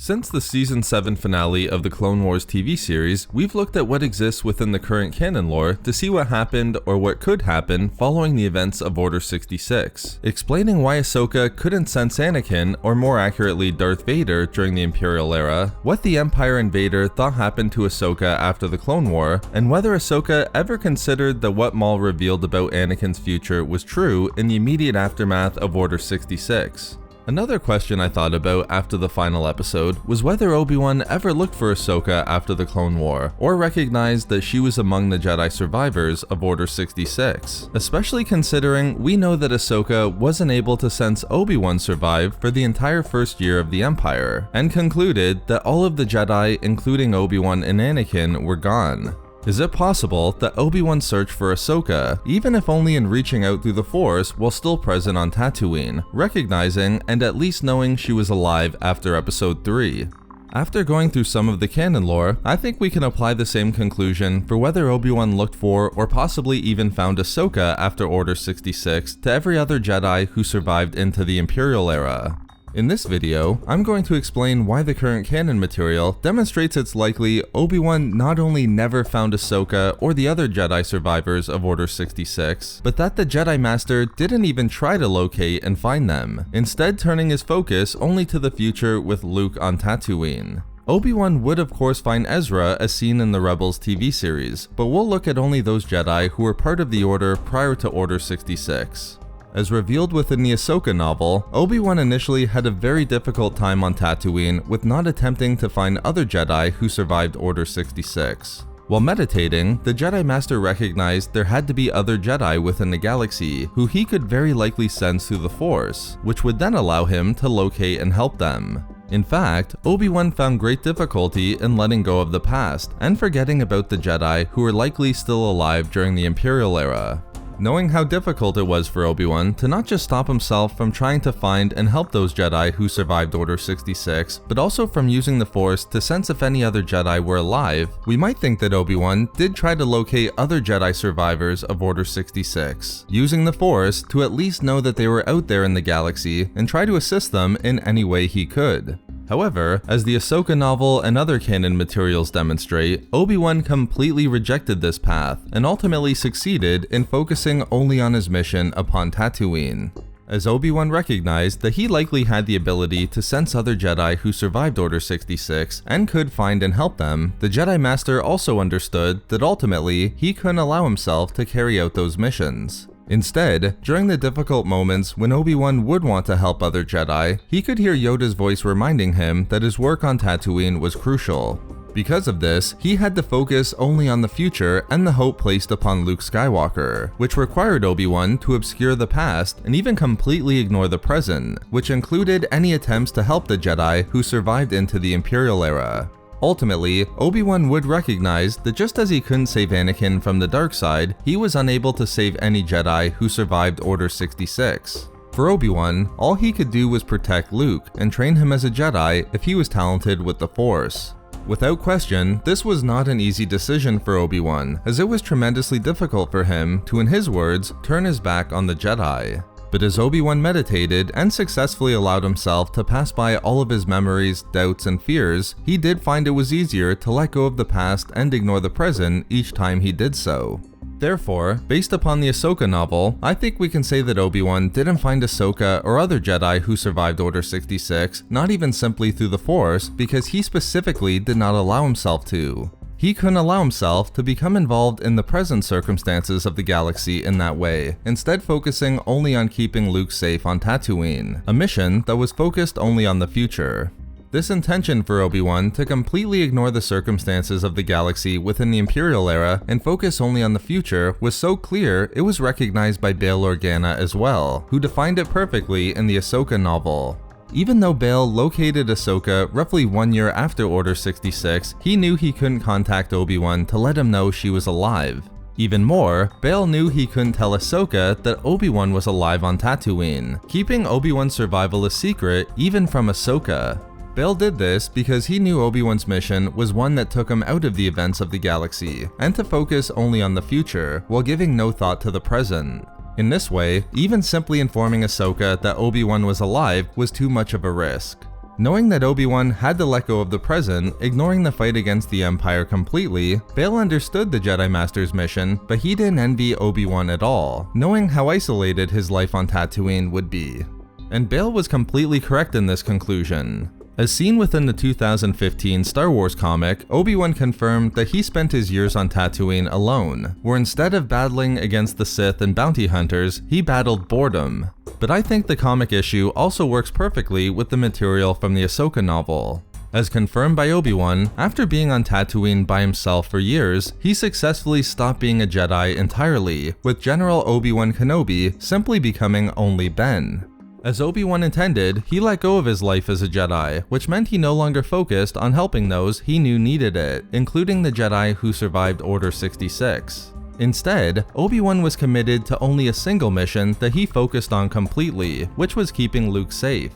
Since the Season 7 finale of the Clone Wars TV series, we've looked at what exists within the current canon lore to see what happened or what could happen following the events of Order 66, explaining why Ahsoka couldn't sense Anakin, or more accurately Darth Vader, during the Imperial era, what the Empire and Vader thought happened to Ahsoka after the Clone War, and whether Ahsoka ever considered that what Maul revealed about Anakin's future was true in the immediate aftermath of Order 66. Another question I thought about after the final episode was whether Obi-Wan ever looked for Ahsoka after the Clone War, or recognized that she was among the Jedi survivors of Order 66, especially considering we know that Ahsoka wasn't able to sense Obi-Wan survive for the entire first year of the Empire, and concluded that all of the Jedi, including Obi-Wan and Anakin, were gone. Is it possible that Obi-Wan searched for Ahsoka, even if only in reaching out through the Force while still present on Tatooine, recognizing and at least knowing she was alive after Episode 3? After going through some of the canon lore, I think we can apply the same conclusion for whether Obi-Wan looked for or possibly even found Ahsoka after Order 66 to every other Jedi who survived into the Imperial era. In this video, I'm going to explain why the current canon material demonstrates it's likely Obi-Wan not only never found Ahsoka or the other Jedi survivors of Order 66, but that the Jedi Master didn't even try to locate and find them, instead turning his focus only to the future with Luke on Tatooine. Obi-Wan would of course find Ezra as seen in the Rebels TV series, but we'll look at only those Jedi who were part of the Order prior to Order 66. As revealed within the Ahsoka novel, Obi-Wan initially had a very difficult time on Tatooine with not attempting to find other Jedi who survived Order 66. While meditating, the Jedi Master recognized there had to be other Jedi within the galaxy who he could very likely sense through the Force, which would then allow him to locate and help them. In fact, Obi-Wan found great difficulty in letting go of the past and forgetting about the Jedi who were likely still alive during the Imperial era. Knowing how difficult it was for Obi-Wan to not just stop himself from trying to find and help those Jedi who survived Order 66, but also from using the Force to sense if any other Jedi were alive, we might think that Obi-Wan did try to locate other Jedi survivors of Order 66, using the Force to at least know that they were out there in the galaxy and try to assist them in any way he could. However, as the Ahsoka novel and other canon materials demonstrate, Obi-Wan completely rejected this path and ultimately succeeded in focusing only on his mission upon Tatooine. As Obi-Wan recognized that he likely had the ability to sense other Jedi who survived Order 66 and could find and help them, the Jedi Master also understood that ultimately he couldn't allow himself to carry out those missions. Instead, during the difficult moments when Obi-Wan would want to help other Jedi, he could hear Yoda's voice reminding him that his work on Tatooine was crucial. Because of this, he had to focus only on the future and the hope placed upon Luke Skywalker, which required Obi-Wan to obscure the past and even completely ignore the present, which included any attempts to help the Jedi who survived into the Imperial era. Ultimately, Obi-Wan would recognize that just as he couldn't save Anakin from the dark side, he was unable to save any Jedi who survived Order 66. For Obi-Wan, all he could do was protect Luke and train him as a Jedi if he was talented with the Force. Without question, this was not an easy decision for Obi-Wan, as it was tremendously difficult for him to, in his words, turn his back on the Jedi. But as Obi-Wan meditated and successfully allowed himself to pass by all of his memories, doubts, and fears, he did find it was easier to let go of the past and ignore the present each time he did so. Therefore, based upon the Ahsoka novel, I think we can say that Obi-Wan didn't find Ahsoka or other Jedi who survived Order 66, not even simply through the Force, because he specifically did not allow himself to. He couldn't allow himself to become involved in the present circumstances of the galaxy in that way, instead focusing only on keeping Luke safe on Tatooine, a mission that was focused only on the future. This intention for Obi-Wan to completely ignore the circumstances of the galaxy within the Imperial era and focus only on the future was so clear it was recognized by Bail Organa as well, who defined it perfectly in the Ahsoka novel. Even though Bail located Ahsoka roughly 1 year after Order 66, he knew he couldn't contact Obi-Wan to let him know she was alive. Even more, Bail knew he couldn't tell Ahsoka that Obi-Wan was alive on Tatooine, keeping Obi-Wan's survival a secret even from Ahsoka. Bail did this because he knew Obi-Wan's mission was one that took him out of the events of the galaxy, and to focus only on the future, while giving no thought to the present. In this way, even simply informing Ahsoka that Obi-Wan was alive was too much of a risk. Knowing that Obi-Wan had to let go of the present, ignoring the fight against the Empire completely, Bail understood the Jedi Master's mission, but he didn't envy Obi-Wan at all, knowing how isolated his life on Tatooine would be. And Bail was completely correct in this conclusion. As seen within the 2015 Star Wars comic, Obi-Wan confirmed that he spent his years on Tatooine alone, where instead of battling against the Sith and bounty hunters, he battled boredom. But I think the comic issue also works perfectly with the material from the Ahsoka novel. As confirmed by Obi-Wan, after being on Tatooine by himself for years, he successfully stopped being a Jedi entirely, with General Obi-Wan Kenobi simply becoming only Ben. As Obi-Wan intended, he let go of his life as a Jedi, which meant he no longer focused on helping those he knew needed it, including the Jedi who survived Order 66. Instead, Obi-Wan was committed to only a single mission that he focused on completely, which was keeping Luke safe.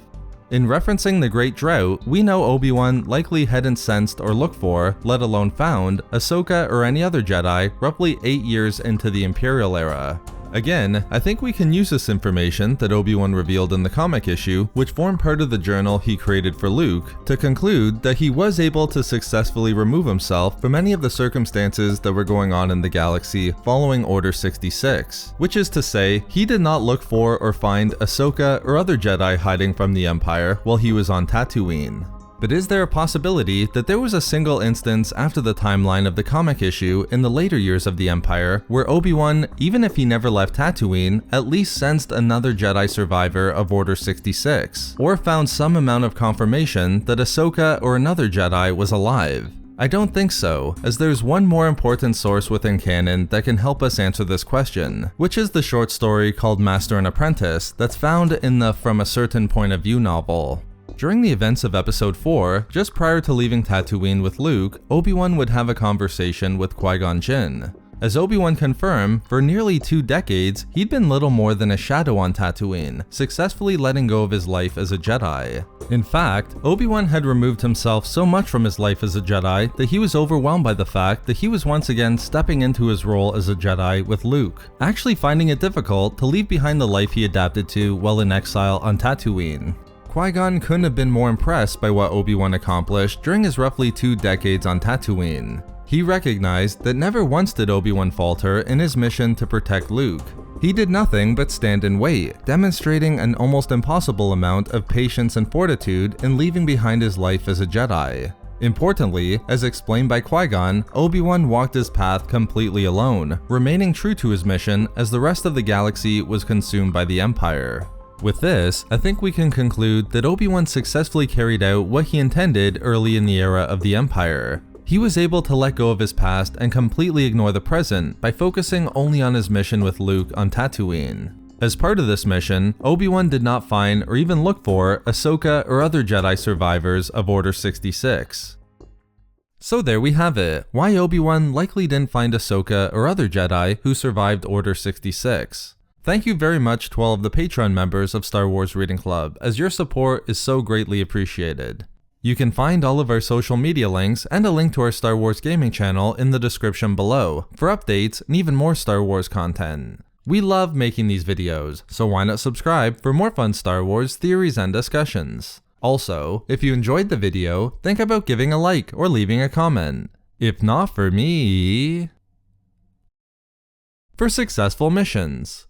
In referencing the Great Drought, we know Obi-Wan likely hadn't sensed or looked for, let alone found, Ahsoka or any other Jedi roughly 8 years into the Imperial era. Again, I think we can use this information that Obi-Wan revealed in the comic issue, which formed part of the journal he created for Luke, to conclude that he was able to successfully remove himself from any of the circumstances that were going on in the galaxy following Order 66, which is to say, he did not look for or find Ahsoka or other Jedi hiding from the Empire while he was on Tatooine. But is there a possibility that there was a single instance after the timeline of the comic issue in the later years of the Empire where Obi-Wan, even if he never left Tatooine, at least sensed another Jedi survivor of Order 66, or found some amount of confirmation that Ahsoka or another Jedi was alive? I don't think so, as there's one more important source within canon that can help us answer this question, which is the short story called Master and Apprentice that's found in the From a Certain Point of View novel. During the events of Episode 4, just prior to leaving Tatooine with Luke, Obi-Wan would have a conversation with Qui-Gon Jinn. As Obi-Wan confirmed, for nearly 2 decades, he'd been little more than a shadow on Tatooine, successfully letting go of his life as a Jedi. In fact, Obi-Wan had removed himself so much from his life as a Jedi that he was overwhelmed by the fact that he was once again stepping into his role as a Jedi with Luke, actually finding it difficult to leave behind the life he adapted to while in exile on Tatooine. Qui-Gon couldn't have been more impressed by what Obi-Wan accomplished during his roughly 2 decades on Tatooine. He recognized that never once did Obi-Wan falter in his mission to protect Luke. He did nothing but stand and wait, demonstrating an almost impossible amount of patience and fortitude in leaving behind his life as a Jedi. Importantly, as explained by Qui-Gon, Obi-Wan walked his path completely alone, remaining true to his mission as the rest of the galaxy was consumed by the Empire. With this, I think we can conclude that Obi-Wan successfully carried out what he intended early in the era of the Empire. He was able to let go of his past and completely ignore the present by focusing only on his mission with Luke on Tatooine. As part of this mission, Obi-Wan did not find or even look for Ahsoka or other Jedi survivors of Order 66. So there we have it, why Obi-Wan likely didn't find Ahsoka or other Jedi who survived Order 66. Thank you very much to all of the Patreon members of Star Wars Reading Club, as your support is so greatly appreciated. You can find all of our social media links and a link to our Star Wars gaming channel in the description below for updates and even more Star Wars content. We love making these videos, so why not subscribe for more fun Star Wars theories and discussions. Also, if you enjoyed the video, think about giving a like or leaving a comment. If not for me, for successful missions.